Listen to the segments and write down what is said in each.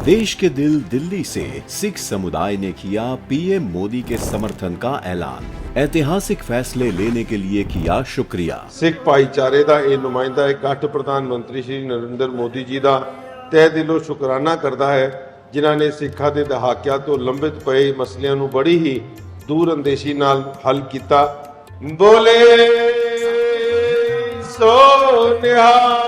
देश के दिल दिल्ली से सिख समुदाय ने किया पीएम मोदी के समर्थन का ऐलान। ऐतिहासिक फैसले लेने के लिए किया शुक्रिया। सिख भाईचारे का यह नुमाइंदा इकट्ठ प्रधानमंत्री श्री नरेंद्र मोदी जी का तह दिलों शुकराना करता है, जिन्हों ने सिखा के दहाकिया तो लंबित पे मसलियां नूं बड़ी ही दूरअंदेशी नाल हल किया। बोले सो निहाल।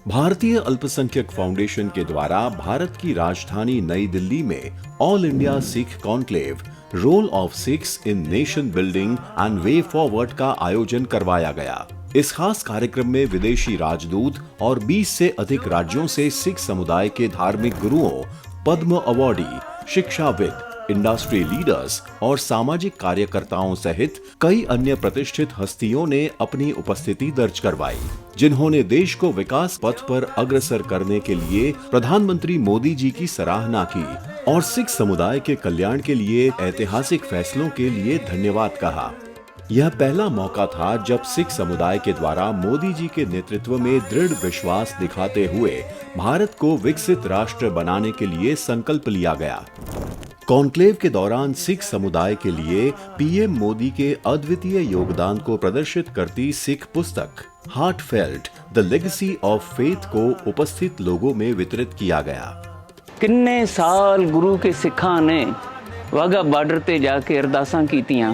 भारतीय अल्पसंख्यक फाउंडेशन के द्वारा भारत की राजधानी नई दिल्ली में all India Sikh conclave role of Sikhs in nation building and way forward का आयोजन करवाया गया। इस खास कार्यक्रम में विदेशी राजदूत और 20 से अधिक राज्यों से सिख समुदाय के धार्मिक गुरुओं, पद्म अवार्डी, शिक्षाविद, इंडस्ट्री लीडर्स और सामाजिक कार्यकर्ताओं सहित कई अन्य प्रतिष्ठित हस्तियों ने अपनी उपस्थिति दर्ज करवाई, जिन्होंने देश को विकास पथ पर अग्रसर करने के लिए प्रधानमंत्री मोदी जी की सराहना की और सिख समुदाय के कल्याण के लिए ऐतिहासिक फैसलों के लिए धन्यवाद कहा। यह पहला मौका था जब सिख समुदाय के द्वारा मोदी जी के नेतृत्व में दृढ़ विश्वास दिखाते हुए भारत को विकसित राष्ट्र बनाने के लिए संकल्प लिया गया। कॉन्क्लेव के दौरान सिख समुदाय के लिए पीएम मोदी के अद्वितीय योगदान को प्रदर्शित करती सिख पुस्तक heartfelt the legacy of faith को उपस्थित लोगों में वितरित किया गया। किन्ने साल गुरु के सिखा ने वाघा बार्डर ते जाके अरदासां कीतियां,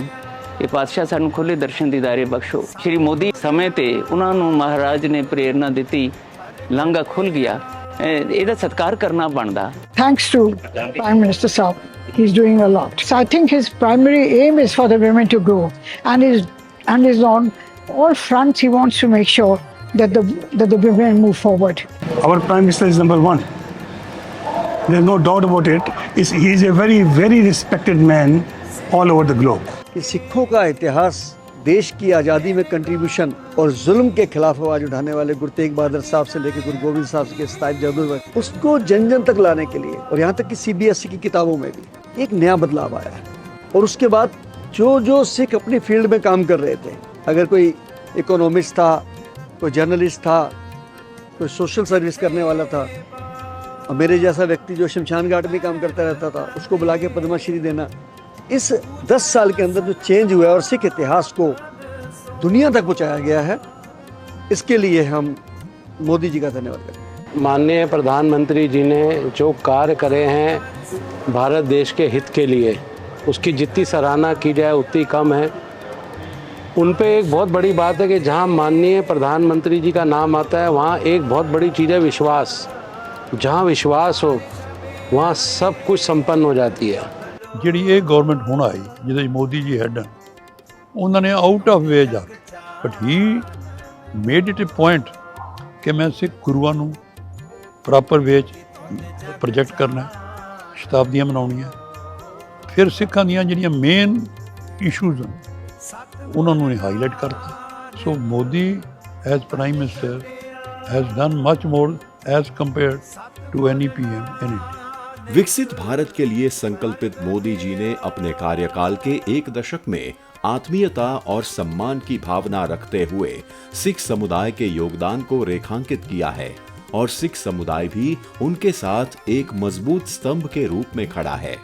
ये पातशाह सानू खुले दर्शन दीदारे बख्शो। श्री मोदी समय ते उन्हां नू महाराज ने प्रेरणा दी, लांघा खुल गया, ਇਹਦਾ ਸਤਿਕਾਰ ਕਰਨਾ ਬਣਦਾ। Thanks to Prime Minister Saab, he's doing a lot. So I think his primary aim is for the women to grow, and is on all fronts. He wants to make sure that the women move forward. Our Prime Minister is number one. There's no doubt about it. He is a very, very respected man all over the globe. कि सिखों का इतिहास, देश की आज़ादी में contribution और जुल्म के खिलाफ आवाज उठाने वाले गुरु तेग बहादुर साहब से लेकर गुरु गोविंद साहब के 27 जनवरी तक, उसको जन जन तक लाने के लिए और यहाँ तक कि सीबीएसई की किताबों में भी एक नया बदलाव आया है। और उसके बाद जो सिख अपनी फील्ड में काम कर रहे थे, अगर कोई इकोनॉमिस्ट था, कोई जर्नलिस्ट था, कोई सोशल सर्विस करने वाला था, और मेरे जैसा व्यक्ति जो शमशान घाट में काम करता रहता था, उसको बुला के पद्मश्री देना, इस 10 साल के अंदर जो चेंज हुआ है और सिख इतिहास को दुनिया तक पहुंचाया गया है, इसके लिए हम मोदी जी का धन्यवाद करें। माननीय प्रधानमंत्री जी ने जो कार्य करे हैं भारत देश के हित के लिए, उसकी जितनी सराहना की जाए उतनी कम है। उन पे एक बहुत बड़ी बात है कि जहां माननीय प्रधानमंत्री जी का नाम आता है, वहां एक बहुत बड़ी चीज़ है विश्वास। जहां विश्वास हो वहां सब कुछ संपन्न हो जाती है। ਜਿਹੜੀ ਇਹ ਗਵਰਨਮੈਂਟ ਹੁਣ ਆਈ, ਜਿਹਦੇ ਮੋਦੀ ਜੀ ਹੈਡ, ਉਹਨਾਂ ਨੇ ਆਊਟ ਆਫ ਵੇ ਜਾ ਕੇ, but he made it a point ਕਿ ਮੈਂ ਸਿੱਖ ਗੁਰੂਆਂ ਨੂੰ ਪ੍ਰੋਪਰ ਵੇ 'ਚ ਪ੍ਰੋਜੈਕਟ ਕਰਨਾ, ਸ਼ਤਾਬਦੀਆਂ ਮਨਾਉਣੀਆਂ, ਫਿਰ ਸਿੱਖਾਂ ਦੀਆਂ ਜਿਹੜੀਆਂ ਮੇਨ ਇਸ਼ੂਜ਼ ਹਨ ਉਹਨਾਂ ਨੂੰ ਹਾਈਲਾਈਟ ਕਰਤਾ। So Modi as prime minister has done much more as compared to any PM in India. विकसित भारत के लिए संकल्पित मोदी जी ने अपने कार्यकाल के 1 दशक में आत्मीयता और सम्मान की भावना रखते हुए सिख समुदाय के योगदान को रेखांकित किया है और सिख समुदाय भी उनके साथ एक मजबूत स्तंभ के रूप में खड़ा है।